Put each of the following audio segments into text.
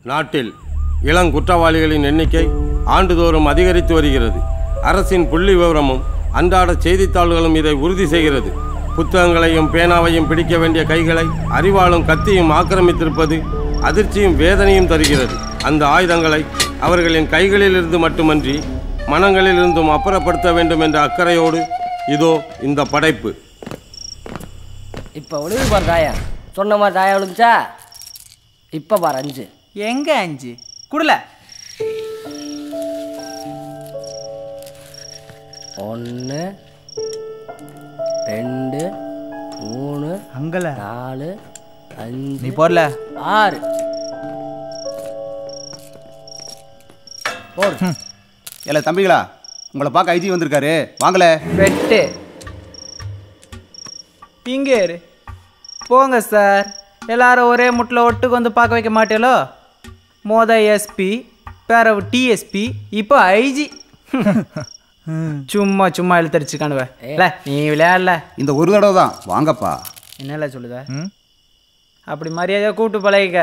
நாட்டில் இளங்குற்றவாளிகளின் எண்ணிக்கை ஆண்டுதோறும் அதிகரித்து வருகிறது. அரசின் புள்ளி விவரமும் அன்றாட செய்தித்தாள்களும் இதை உறுதி செய்கிறது. புத்தகங்களையும் பேனாவையும் பிடிக்க வேண்டிய கைகளை அறிவாளும் கத்தியும் ஆக்கிரமித்திருப்பது அதிர்ச்சியும் வேதனையும் தருகிறது. அந்த ஆயுதங்களை அவர்களின் கைகளிலிருந்து மட்டுமன்றி மனங்களிலிருந்தும் அப்புறப்படுத்த வேண்டும் என்ற அக்கறையோடு இதோ இந்த படைப்பு. இப்போ ஒழுங்கு பாரு தாயா, சொன்ன மாதிரி தாயா ஒழுங்குச்சா? இப்போ பாரு 5. எங்க 5 குடல 1 2 3 அங்கல 4 5 நீ போடல 6 போடு. இல்லை தம்பிகளா, உங்களை பார்க்க ஐஜி வந்திருக்காரு, வாங்கல. வெட்டு இங்கே இரு. போங்க சார், எல்லாரும் ஒரே முட்டில் ஒட்டுக்கு வந்து பார்க்க வைக்க மாட்டேலோ? எஸ்பி பிறகு டிஎஸ்பி, இப்போ ஐஜி. சும்மா சும்மா இழுத்தடிச்சுக்கானுவ. இல்லை நீ விளையாடல, இந்த ஒரு தடவை தான் வாங்கப்பா. என்னல சொல்லுத? அப்படி மரியாதையாக கூப்பிட்டு பழகிக்க.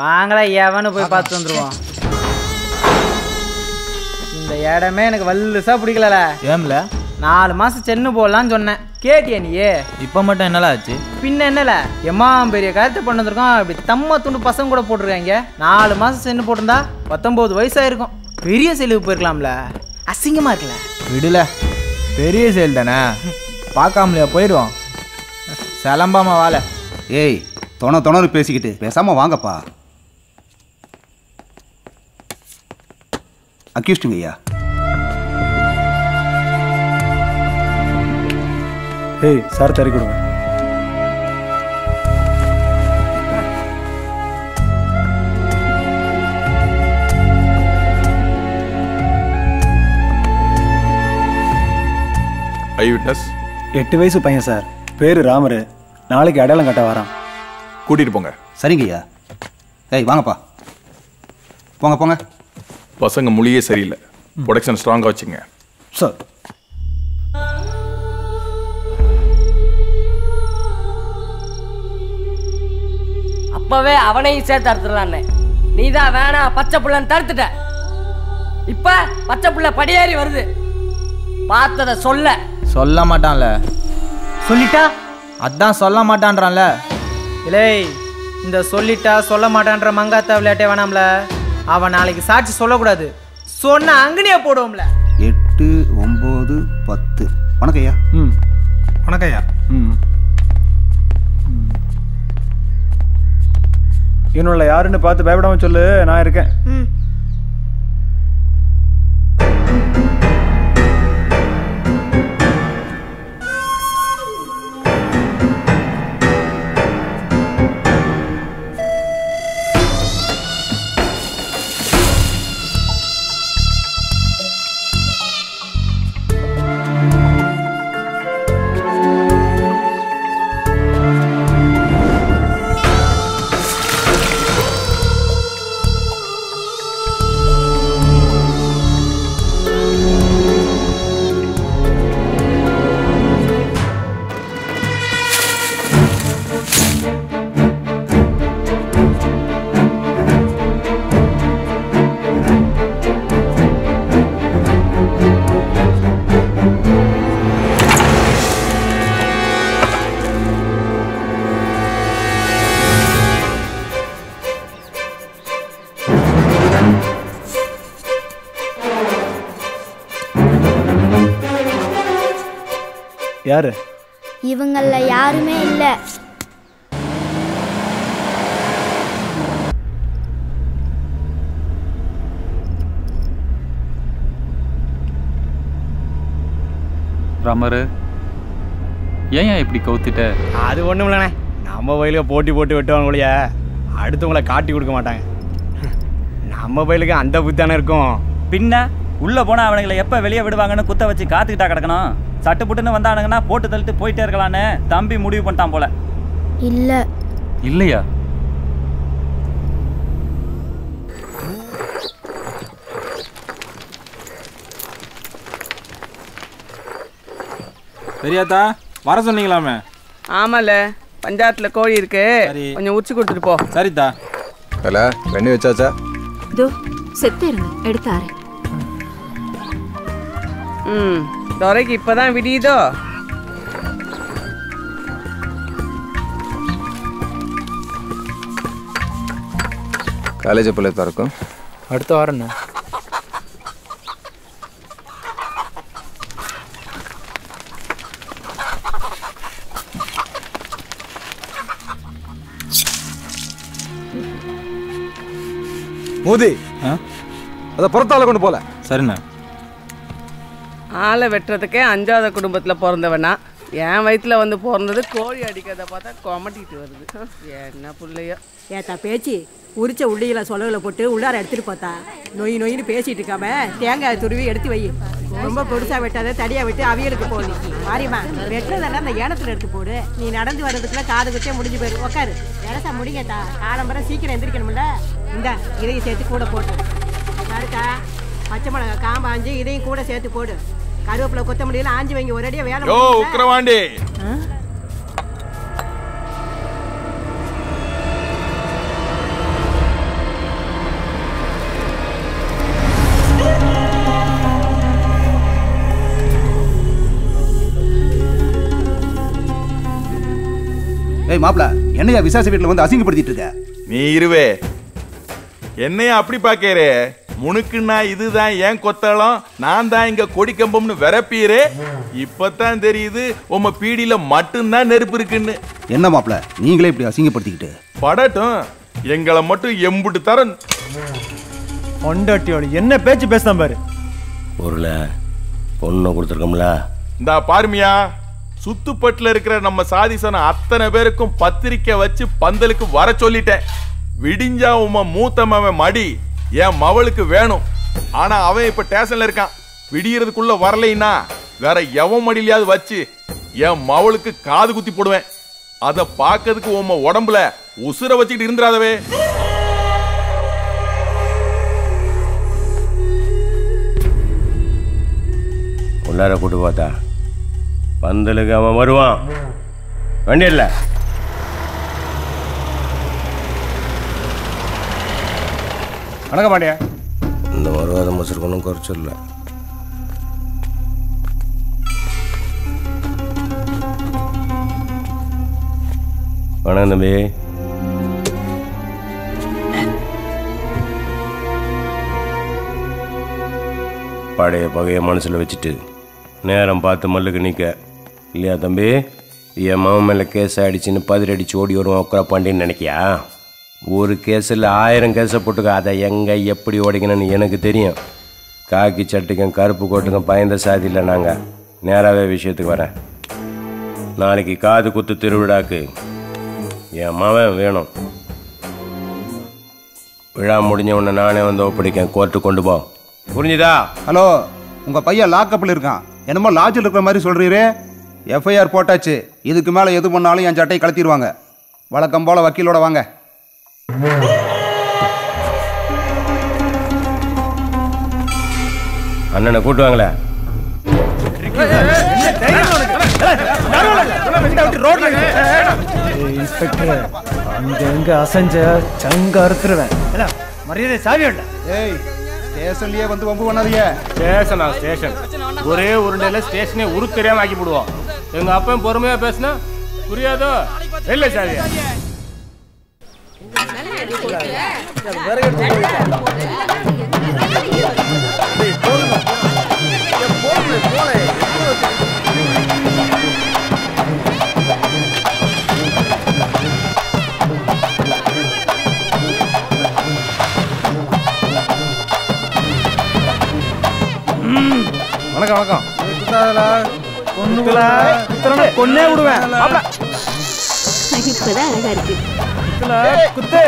வாங்கல எவனு போய் பார்த்து வந்துடுவோம். இந்த இடமே எனக்கு வல்லுசா பிடிக்கல. ஏம்ல 4 மாதம் சென்னு போடலான்னு சொன்னேன், கேட்டியா நீயே? இப்போ மட்டும் என்னல ஆச்சு? பின்ன என்னல, எம்மா பெரிய கருத்தை பண்ண வந்திருக்கோம். இப்படி தம்ம துண்டு பசங்க கூட போட்டிருக்காங்க. 4 மாதம் சென்னு போட்டிருந்தா 19 வயசாயிருக்கும். பெரிய செலவு போயிருக்கலாம்ல, அசிங்கமா இருக்கல. விடல, பெரிய செயல் தானே, பார்க்காமலையா போயிடுவோம். சிலம்பாம வாழ. ஏய், தொண பேசிக்கிட்டு பேசாமல் வாங்கப்பா. அக்யூஸ்டுங்க ஐயா. ஏய் சார், தறி கொடுங்க. ஐ விட்னஸ் 8 வயசு பையன் சார், பேரு ராமரு. நாளைக்கு அடையாளம் கட்ட வரான். கூட்டிட்டு போங்க. சரிங்க ஐயா. ஏய் வாங்கப்பா, போங்க போங்க. பசங்க மொழியே சரியில்லை, ப்ரொடக்ஷன் ஸ்ட்ராங்காக வச்சுங்க. சார் அப்பவே அவனையும் சேர்த்து அறுத்துடலான்னு நீ தான் வேணாம் பச்சை புள்ளன்னு தடுத்துட்ட. இப்ப பச்சை புள்ள படியேறி வருது. பார்த்தத சொல்ல மாட்டான்ல. சொல்லிட்டா அதான் சொல்ல மாட்டான்றான்ல. இல்லை, இந்த சொல்லிட்டா சொல்ல மாட்டான்ற மங்காத்தா விளையாட்டே வேணாம்ல. அவன் நாளைக்கு சாட்சி சொல்லக்கூடாது, சொன்ன அங்கனியா போடுவோம்ல. 8 9 10. வணக்கம் ஐயா. வணக்கம் ஐயா. இன்னொல்ல யாருன்னு பார்த்து பயப்படாம சொல்லு, நான் இருக்கேன். யாரு? இவங்கள யாருமே இல்ல. ராமரு, ஏன் இப்படி கவுத்திட்ட? அது ஒன்றும் இல்லைண்ணே, நம்ம வயலுக்கு போட்டி போட்டு வெட்டுவாங்க ஒழிய அடுத்தவங்களை காட்டி கொடுக்க மாட்டாங்க. நம்ம வயலுக்கு அந்த புத்தானே இருக்கும். பின்ன உள்ள போனால் அவனுங்களை எப்போ வெளியே விடுவாங்கன்னு குத்த வச்சு காத்துக்கிட்டா கிடக்கணும். சட்டு புட்டுன்னு வந்தானுங்கன்னா போட்டு தள்ளிட்டு போயிட்டே இருக்கலான்னு தம்பி முடிவு பண்ணிட்டான் போல. இல்ல இல்லையா? பெரியாத்தா வர சொன்னீங்களாமே? ஆமால, பஞ்சாயத்துல கோழி இருக்கு, கொஞ்சம் உச்சி கொடுத்துட்டு போ. சரிதா. அல வெண்ணி வச்சாச்சா? இதோ செத்து இருங்க, எடுத்தாரேன். துரைக்கு இப்பதான் விடியுதோ? காலேஜ் எப்போ திறக்கும்? அடுத்த வாரம். மூதி அதை புறத்தால கொண்டு போல. சரிண்ணா. ஆளை வெட்டுறதுக்கே 5வது குடும்பத்தில் பிறந்தவனா, என் வயிற்றுல வந்து பிறந்தது கோழி அடிக்கிறத பார்த்தா கொமட்டிட்டு வருது. என்ன பிள்ளையோ. ஏத்தா பேச்சு உரிச்ச உள்ளிகளை சொலவில் போட்டு உள்ளார எடுத்துட்டு பார்த்தா நொயின்னு பேசிட்டு இருக்காம தேங்காய் துருவி எடுத்து வை. ரொம்ப பெருசா வெட்டாத தடியா விட்டு அவியலுக்கு போடு. மாறிமா வெட்டுறதெல்லாம் அந்த ஏனத்துல எடுத்து போடு. நீ நடந்து வர்றதுக்குள்ள காது குத்தே முடிஞ்சு போயிரு. உட்காரு இறசா முடிங்கத்தா. காலம்பரை சீக்கிரம் எந்திரிக்கணும்ல. இந்த இதையும் சேர்த்து கூட போட்டு யாருக்கா பச்சை மிளகா காம்பு ஆஞ்சு இதையும் கூட சேர்த்து போடு. கருவேப்பிலை கொத்தமல்லியில ஆஞ்சு வைங்க. ஒரேடியா வேலை. யோ உக்கிரவாண்டி, ஏய் மாப்ள, என்னையா விசாச வீட்டுல வந்து அசிங்கப்படுத்திட்டு இருக்க? நீ இருவே என்னைய அப்படி பாக்கேரே? முனுக்குன்னா இதுதான் ஏன் கொத்தளம், நான் தான் இங்க கொடி கம்பம்னு விரப்பீரே. இப்பதான் தெரியுது உம்ம பீடியில மட்டும்தான் நெருப்பு இருக்குன்னு. என்ன மாப்ள நீங்களே இப்படி அசிங்கப்படுத்திக்கிட்டு? படட்டும், எங்களை மட்டும் எம்புட்டு தர. பொண்டாட்டியோட என்ன பேச்சு பேசுதான் பாரு. ஊர்ல பொண்ணு கொடுத்துருக்கோம்ல. இந்த பாருமியா, சுத்துப்பட்டுல இருக்கிற நம்ம சாதிசன அத்தனை பேருக்கும் பத்திரிக்கை வச்சு பந்தலுக்கு வர சொல்லிட்டேன். விடிஞ்சா உமா மூத்தமவன் மடி என் மவளுக்கு வேணும். ஆனா அவன் இப்ப ஸ்டேஷன்ல இருக்கான். விடியறதுக்குள்ள வரலைன்னா வேற எவன் மடியிலையாவது வச்சு என் மவளுக்கு காது குத்தி போடுவேன். அத பாக்கிறதுக்கு உம்ம உடம்புல உசுர வச்சுக்கிட்டு இருந்துராதவே. உள்ளார கூட்டு பார்த்தா பந்தலுக்கு அவன் வருவான். வண்டி இல்லை. வணக்கம் பாண்டியா. இந்த வருவாத மசருக்கு ஒன்றும் குறைச்சு இல்லை. வணக்கம் தம்பி. பழைய பகைய மனசில் வச்சுட்டு நேரம் பார்த்து மல்லுக்கு நிற்க இல்லையா தம்பி? என் மாமன் மேலே கேஸ் ஆகிடுச்சின்னு பதிரடிச்சு ஓடி வருவான் உட்கார பாண்டின்னு நினைக்கியா? ஒரு கேஸில் 1000 கேஸை போட்டுக்க. அதை எங்கே எப்படி ஓடிக்கணும்னு எனக்கு தெரியும். காக்கி சட்டுக்கும் கருப்பு கோட்டுக்கும் பயந்த சாதி இல்லை நாங்கள். நேராகவே விஷயத்துக்கு வரேன். நாளைக்கு காது குத்து திருவிழாக்கு என் மாமன் வேணும். விழா முடிஞ்ச உடனே நானே வந்து ஒப்படைக்கேன். கோர்ட்டு கொண்டு போ. புரிஞ்சுதா? ஹலோ, உங்க பையன் லாக்கப்பில் இருக்கான். என்னமோ லாட்ஜில் இருக்கிற மாதிரி சொல்றீரே. எஃப்ஐஆர் போட்டாச்சு. இதுக்கு மேலே எது பண்ணாலும் என் சட்டையை கலத்திடுவாங்க. வழக்கம் போல வக்கீலோட வாங்க. அண்ணனை கூட்டுவாங்களே. இன்ஸ்பெக்டர் அங்க எங்க அசைஞ்ச சங்க அறுத்துருவேன். மரியாதை சாவி வேண்டாம். ஏய், ஸ்டேஷன்லயே வந்து வம்பு பண்ணாதீங்க. ஸ்டேஷனா ஸ்டேஷன் ஒரே உருண்டையில ஸ்டேஷனே உரு தெரியாம ஆக்கி போடுவோம். எங்க அப்பன் பொறுமையா பேசினா புரியாதோ? இல்ல சாவி. வணக்கம் வணக்கம். கொன்னே விடுவேன். இப்பதான் அழகா இருக்கு. குத்து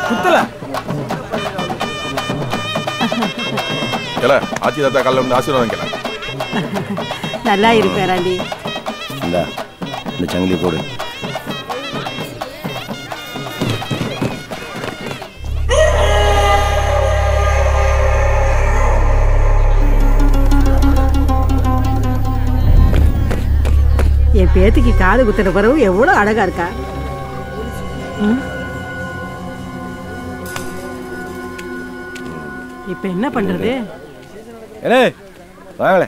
குத்துல ஆச்சி தாத்தா காலைல வந்து ஆசீர்வாதம் கேள. நல்லா இருப்பேராண்டி. இந்த சங்கிலி போடு. என் பேத்திக்கு காது குத்துற பிறகு எவ்வளவு அழகா இருக்கா. இப்ப என்ன பண்றது? ஏலே வாங்களே.